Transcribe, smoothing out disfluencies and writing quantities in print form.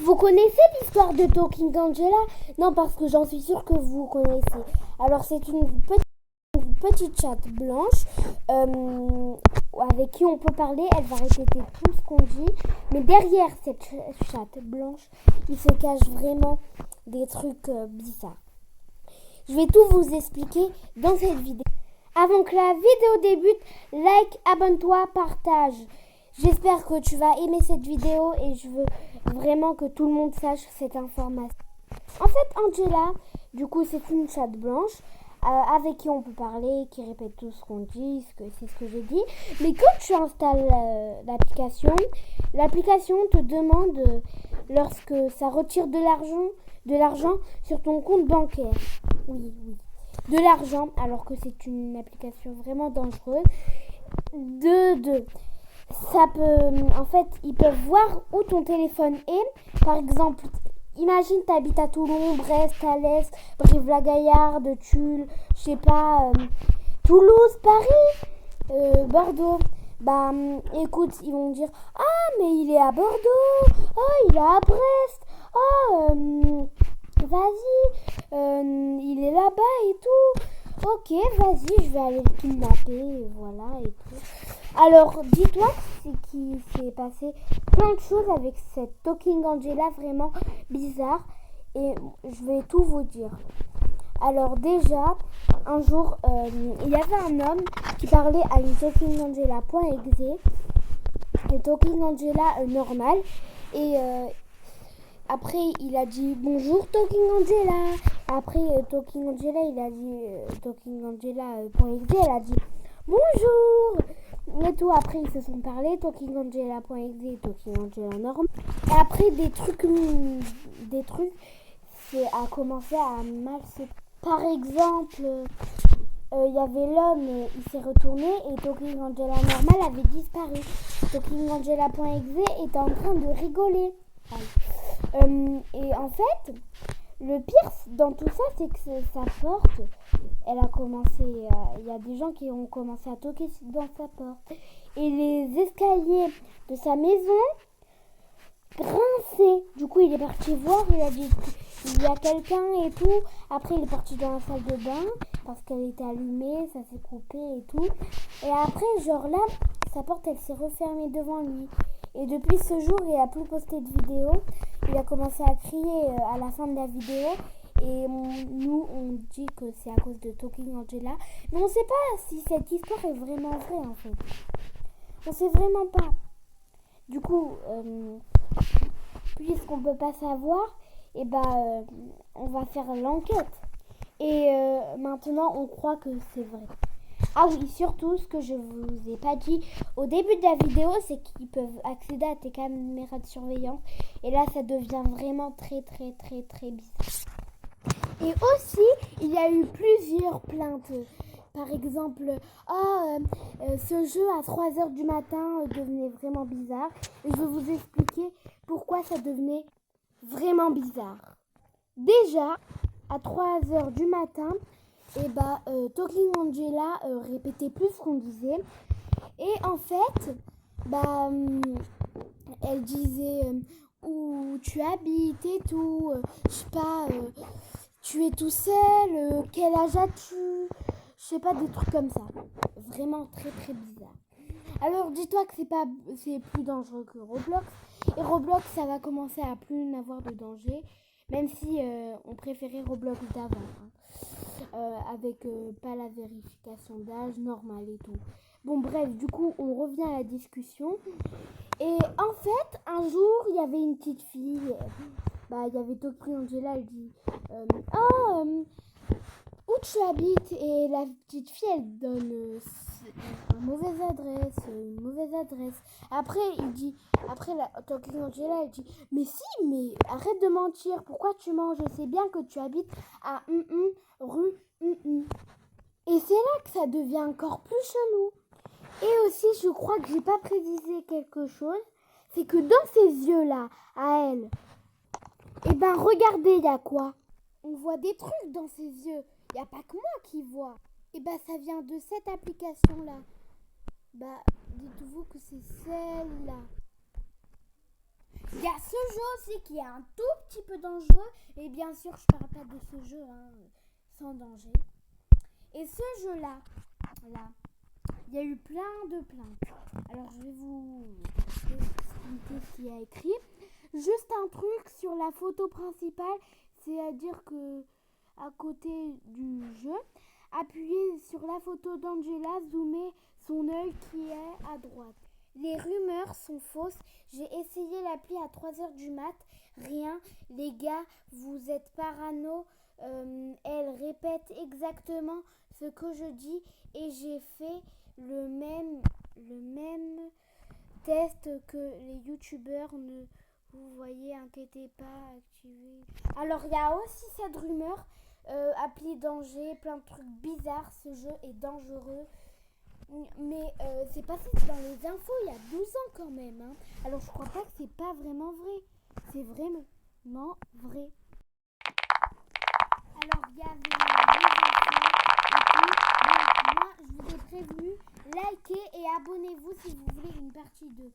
Vous connaissez l'histoire de Talking Angela? Non, parce que j'en suis sûre que vous connaissez. Alors, c'est une petite chatte blanche avec qui on peut parler. Elle va répéter tout ce qu'on dit. Mais derrière cette chatte blanche, il se cache vraiment des trucs bizarres. Je vais tout vous expliquer dans cette vidéo. Avant que la vidéo débute, like, abonne-toi, partage. J'espère que tu vas aimer cette vidéo et je veux vraiment que tout le monde sache cette information. En fait, Angela, du coup, c'est une chatte blanche avec qui on peut parler, qui répète tout ce qu'on dit, c'est ce que j'ai dit. Mais quand tu installes l'application te demande lorsque ça retire de l'argent sur ton compte bancaire. Oui, de l'argent, alors que c'est une application vraiment dangereuse. Ça peut, en fait, ils peuvent voir où ton téléphone est. Par exemple, imagine t'habites à Toulon, Brest, Thalès, Brive-la-Gaillarde, Tulle, je sais pas, Toulouse, Paris, Bordeaux. Bah, écoute, ils vont dire ah mais il est à Bordeaux, ah il est à Brest, ah vas-y, il est là-bas et tout. Ok, vas-y, je vais aller le kidnapper, voilà et tout. Alors, dis-toi qu'il s'est passé plein de choses avec cette Talking Angela vraiment bizarre et je vais tout vous dire. Alors déjà, un jour, il y avait un homme qui parlait à une Talking Angela.exe, une Talking Angela normale et après il a dit bonjour Talking Angela. Après Talking Angela, il a dit Talking Angela.exe, elle a dit bonjour. Et tout, après ils se sont parlé, Talking Angela.exe et Talking Angela normal. Et après des trucs, c'est a commencé à mal se. Par exemple, il y avait l'homme, il s'est retourné et Talking Angela normal avait disparu. Talking Angela.exe était en train de rigoler. Et en fait, le pire dans tout ça, c'est que sa porte, elle a commencé, il y a des gens qui ont commencé à toquer dans sa porte. Et les escaliers de sa maison grinçaient. Du coup, il est parti voir, il a dit il y a quelqu'un et tout. Après, il est parti dans la salle de bain parce qu'elle était allumée, ça s'est coupé et tout. Et après, genre là, sa porte, elle s'est refermée devant lui. Et depuis ce jour, il n'a plus posté de vidéo. Il a commencé à crier à la fin de la vidéo. Et nous, on dit que c'est à cause de Talking Angela. Mais on ne sait pas si cette histoire est vraiment vraie, en fait. On ne sait vraiment pas. Du coup, puisqu'on ne peut pas savoir, et on va faire l'enquête. Et maintenant, on croit que c'est vrai. Ah oui, surtout, ce que je vous ai pas dit au début de la vidéo, c'est qu'ils peuvent accéder à tes caméras de surveillance. Et là, ça devient vraiment très, très, très, très bizarre. Et aussi, il y a eu plusieurs plaintes. Par exemple, ce jeu à 3h du matin devenait vraiment bizarre. Et je vais vous expliquer pourquoi ça devenait vraiment bizarre. Déjà, à 3h du matin, Talking Angela répétait plus ce qu'on disait. Et en fait, elle disait où tu habites et tout. Je sais pas, tu es tout seul, quel âge as-tu? Je sais pas, des trucs comme ça. Vraiment très très bizarre. Alors dis-toi que c'est plus dangereux que Roblox. Et Roblox, ça va commencer à plus n'avoir de danger. Même si on préférait Roblox d'avant. Avec pas la vérification d'âge normale et tout. Bon bref, du coup, on revient à la discussion. Et en fait, un jour, il y avait une petite fille. Il y avait Talking Angela, elle dit où tu habites? Et la petite fille, elle donne une mauvaise adresse. Après, Talking Angela, elle dit mais si, mais arrête de mentir, pourquoi tu mens? Je sais bien que tu habites à rue. Et c'est là que ça devient encore plus chelou. Et aussi, je crois que j'ai pas précisé quelque chose, c'est que dans ses yeux-là, à elle, regardez, il y a quoi? On voit des trucs dans ses yeux. Il n'y a pas que moi qui vois. Ça vient de cette application-là. Dites-vous que c'est celle-là. Il y a ce jeu aussi qui est un tout petit peu dangereux. Et bien sûr, je parle pas de ce jeu sans danger. Et ce jeu-là, il y a eu plein de plaintes. Alors, je vais vous expliquer ce qu'il y a écrit. Juste un truc sur la photo principale, c'est-à-dire que à côté du jeu, appuyez sur la photo d'Angela, zoomez son œil qui est à droite. Les rumeurs sont fausses. J'ai essayé l'appli à 3h du mat. Rien. Les gars, vous êtes parano. Elle répète exactement ce que je dis et j'ai fait le même test que les youtubeurs. Ne vous voyez, inquiétez pas, activez. Alors il y a aussi cette rumeur, appli danger, plein de trucs bizarres, ce jeu est dangereux. Mais c'est passé dans les infos il y a 12 ans quand même. Hein. Alors je crois pas que c'est pas vraiment vrai. C'est vraiment vrai. Alors il y avait les infos et tout. Donc moi je vous ai prévenu, likez et abonnez-vous si vous voulez une partie 2.